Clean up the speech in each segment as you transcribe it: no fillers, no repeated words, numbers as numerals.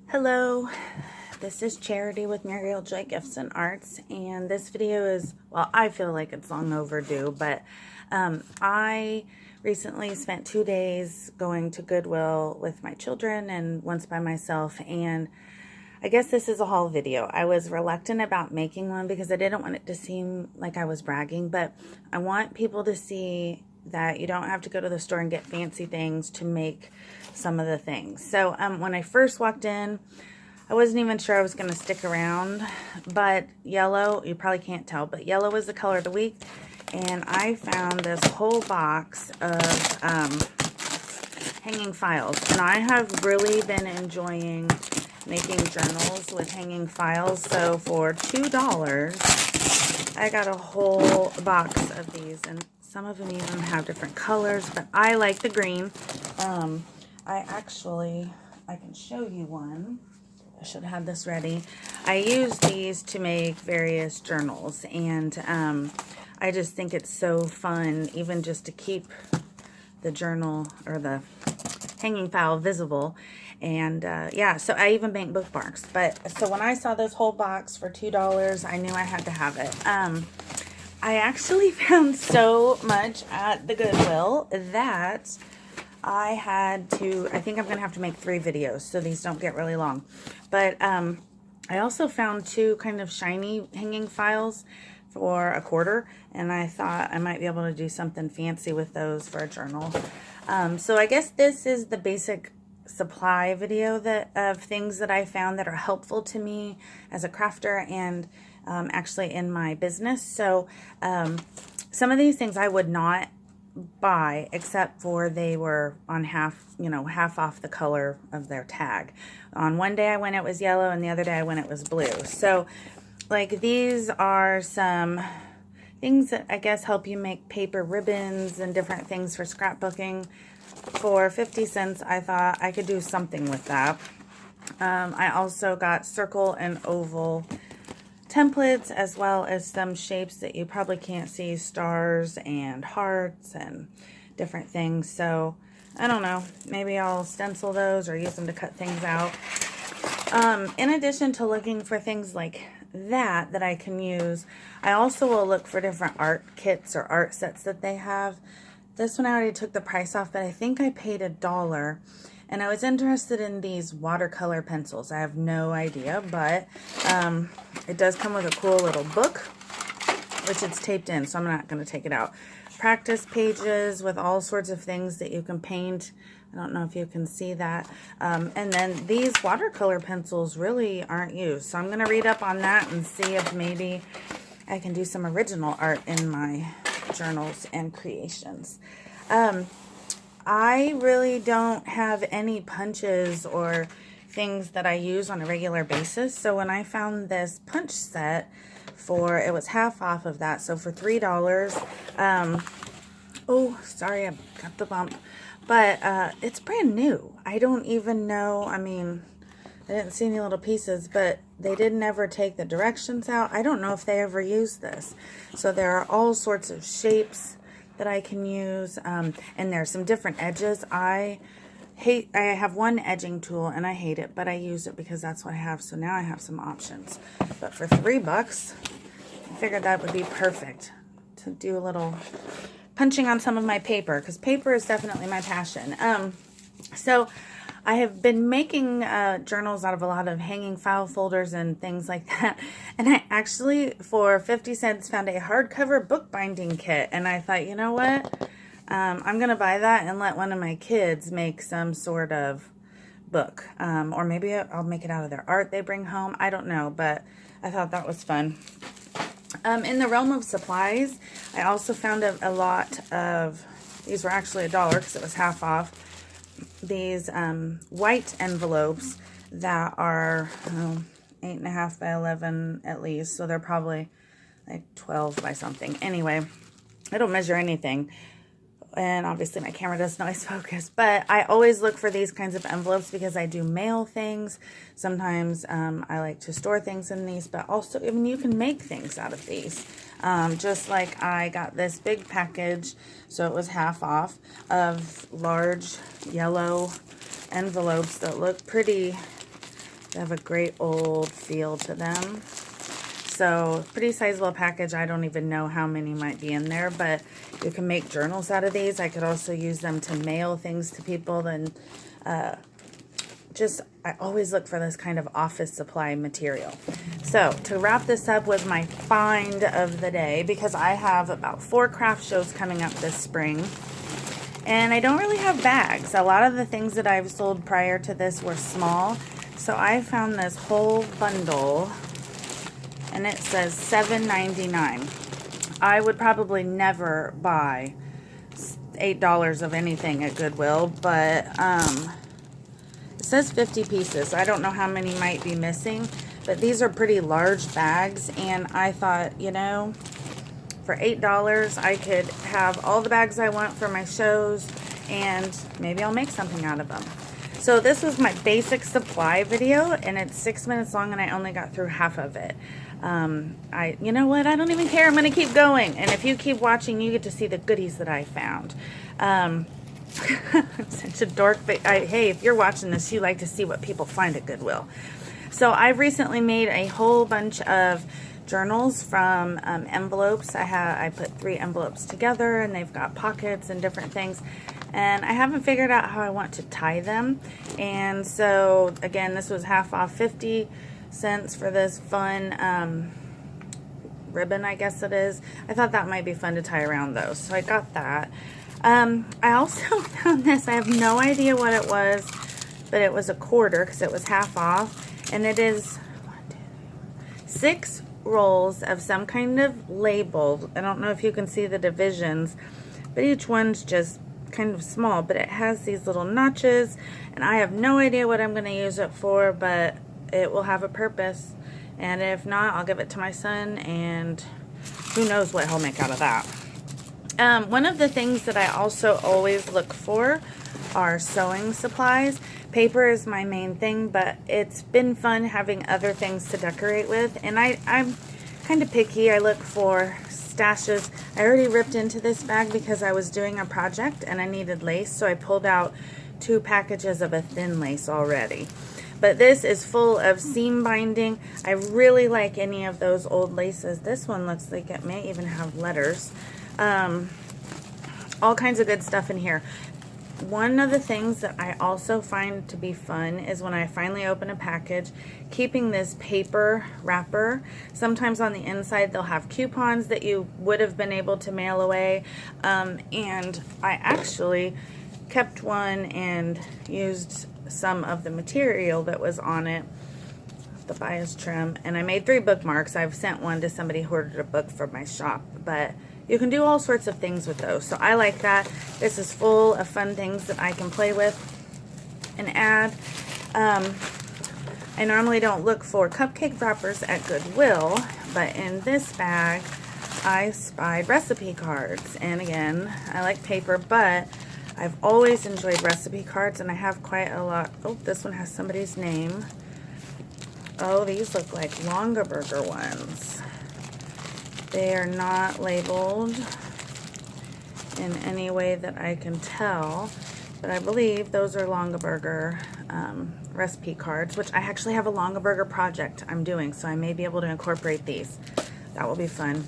Hello, this is Charity with Muriel Joy Gifts and Arts, and this video is, well, I feel like it's long overdue, but I recently spent 2 days going to Goodwill with my children and once by myself, and I guess this is a haul video. I was reluctant about making one because I didn't want it to seem like I was bragging, but I want people to see that you don't have to go to the store and get fancy things to make some of the things. So when I first walked in, I wasn't even sure I was going to stick around, but yellow, you probably can't tell, but yellow was the color of the week, and I found this whole box of hanging files, and I have really been enjoying making journals with hanging files. So for $2, I got a whole box of these, and some of them even have different colors, but I like the green. I can show you one. I should have this ready. I use these to make various journals, and I just think it's so fun, even just to keep the journal or the hanging file visible. And yeah, so I even make bookmarks. But so when I saw this whole box for $2, I knew I had to have it. I actually found so much at the Goodwill that I think I'm going to have to make 3 videos so these don't get really long. But I also found 2 kind of shiny hanging files for $1, and I thought I might be able to do something fancy with those for a journal. So I guess this is the basic supply video of things that I found that are helpful to me as a crafter and actually in my business. So some of these things I would not buy except for they were on half off the color of their tag. On one day I went it was yellow, and the other day I went it was blue. So like these are some things that I guess help you make paper ribbons and different things for scrapbooking. For 50 cents, I thought I could do something with that. I also got circle and oval templates, as well as some shapes that you probably can't see, stars and hearts and different things. So I don't know, maybe I'll stencil those or use them to cut things out. In addition to looking for things like that I can use, I also will look for different art kits or art sets that they have. This one I already took the price off, but I think I paid $1. And I was interested in these watercolor pencils. I have no idea, but it does come with a cool little book, which it's taped in, so I'm not going to take it out. Practice pages with all sorts of things that you can paint. I don't know if you can see that. And then these watercolor pencils really aren't used, so I'm going to read up on that and see if maybe I can do some original art in my journals and creations. I really don't have any punches or things that I use on a regular basis. So when I found this punch set it was half off of that. So for $3, oh, sorry, I got the bump, but it's brand new. I don't even know, I mean, I didn't see any little pieces, but they didn't ever take the directions out. I don't know if they ever used this. So there are all sorts of shapes that I can use, and there's some different edges. I have one edging tool and I hate it, but I use it because that's what I have. So now I have some options. But for $3, I figured that would be perfect to do a little punching on some of my paper, because paper is definitely my passion. So I have been making journals out of a lot of hanging file folders and things like that. And I actually, for 50 cents, found a hardcover bookbinding kit. And I thought, you know what? I'm going to buy that and let one of my kids make some sort of book. Or maybe I'll make it out of their art they bring home. I don't know, but I thought that was fun. In the realm of supplies, I also found a lot of, these were actually $1 because it was half off. These white envelopes that are 8.5 by 11 at least, so they're probably like 12 by something. Anyway, I don't measure anything, and obviously my camera does noise focus, but I always look for these kinds of envelopes because I do mail things. Sometimes I like to store things in these, but also even you can make things out of these. Just like I got this big package, so it was half off, of large yellow envelopes that look pretty They have a great old feel to them. So, pretty sizable package. I don't even know how many might be in there, but you can make journals out of these. I could also use them to mail things to people. And I always look for this kind of office supply material. So, to wrap this up with my find of the day, because I have about 4 craft shows coming up this spring, and I don't really have bags. A lot of the things that I've sold prior to this were small. So, I found this whole bundle, and it says $7.99. I would probably never buy $8 of anything at Goodwill, but it says 50 pieces. I don't know how many might be missing, but these are pretty large bags, and I thought, you know, for $8 I could have all the bags I want for my shows, and maybe I'll make something out of them. So this was my basic supply video, and it's 6 minutes long, and I only got through half of it. You know what? I don't even care. I'm going to keep going. And if you keep watching, you get to see the goodies that I found. I'm such a dork, but hey, if you're watching this, you like to see what people find at Goodwill. So I've recently made a whole bunch of journals from envelopes. I put 3 envelopes together, and they've got pockets and different things. And I haven't figured out how I want to tie them. And so, again, this was half off, 50 cents for this fun ribbon, I guess it is. I thought that might be fun to tie around those, so I got that. I also found this. I have no idea what it was, but it was a quarter because it was half off, and it is 6 rolls of some kind of label. I don't know if you can see the divisions, but each one's just kind of small, but it has these little notches, and I have no idea what I'm going to use it for, but it will have a purpose. And if not, I'll give it to my son, and who knows what he'll make out of that. One of the things that I also always look for are sewing supplies. Paper is my main thing, but it's been fun having other things to decorate with. And I'm kind of picky. I look for stashes. I already ripped into this bag because I was doing a project and I needed lace, so I pulled out 2 packages of a thin lace already. But this is full of seam binding. I really like any of those old laces. This one looks like it may even have letters. All kinds of good stuff in here. One of the things that I also find to be fun is when I finally open a package, keeping this paper wrapper. Sometimes on the inside they'll have coupons that you would have been able to mail away. And I actually kept one and used some of the material that was on it, the bias trim, and I made 3 bookmarks. I've sent one to somebody who ordered a book for my shop, but you can do all sorts of things with those, so I like that. This is full of fun things that I can play with and add. I normally don't look for cupcake wrappers at Goodwill, but in this bag I spied recipe cards, and again, I like paper, but I've always enjoyed recipe cards, and I have quite a lot. Oh, this one has somebody's name. Oh, these look like Longaberger ones. They are not labeled in any way that I can tell, but I believe those are Longaberger recipe cards, which I actually have a Longaberger project I'm doing, so I may be able to incorporate these. That will be fun.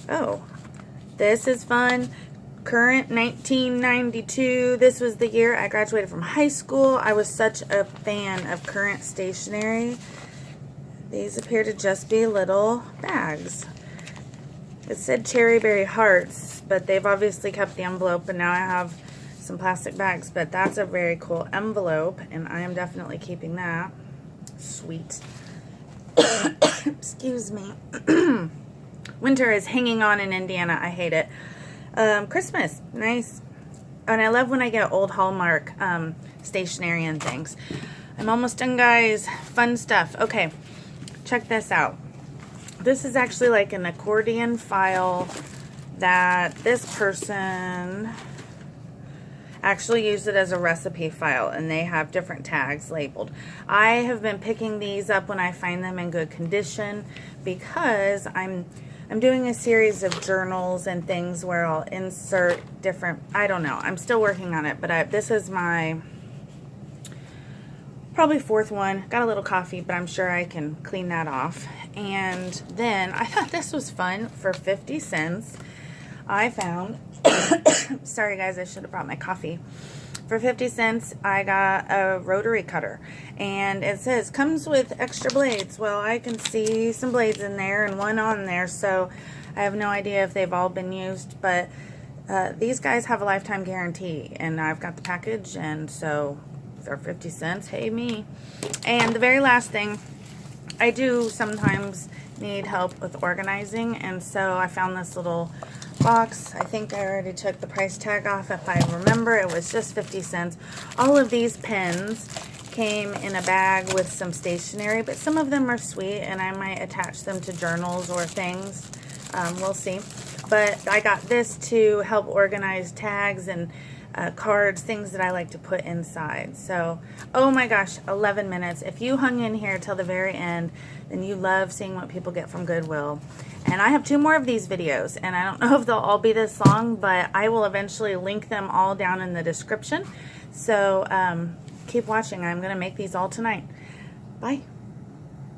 Oh, this is fun. Current 1992. This was the year I graduated from high school. I was such a fan of Current stationery. These appear to just be little bags. It said cherry berry hearts, but they've obviously kept the envelope, and now I have some plastic bags, but that's a very cool envelope, and I am definitely keeping that. Sweet. Excuse me. Winter is hanging on in Indiana. I hate it. Christmas, nice. And I love when I get old Hallmark stationery and things. I'm almost done, guys. Fun stuff. Okay, check this out. This is actually like an accordion file that this person actually used it as a recipe file, and they have different tags labeled. I have been picking these up when I find them in good condition because I'm doing a series of journals and things where I'll insert different, I don't know, I'm still working on it, but this is my probably fourth one. Got a little coffee, but I'm sure I can clean that off. And then I thought this was fun. For 50 cents, I found, sorry guys, I should have brought my coffee. For 50 cents, I got a rotary cutter, and it says comes with extra blades. Well, I can see some blades in there and one on there, so I have no idea if they've all been used, but these guys have a lifetime guarantee, and I've got the package, and so for 50 cents, hey me. And the very last thing, I do sometimes need help with organizing, and so I found this little box. I think I already took the price tag off. If I remember, it was just 50 cents. All of these pens came in a bag with some stationery, but some of them are sweet, and I might attach them to journals or things. We'll see. But I got this to help organize tags and cards, things that I like to put inside. So, oh my gosh, 11 minutes. If you hung in here till the very end, then you love seeing what people get from Goodwill. And I have 2 more of these videos, and I don't know if they'll all be this long, but I will eventually link them all down in the description. So keep watching. I'm going to make these all tonight. Bye.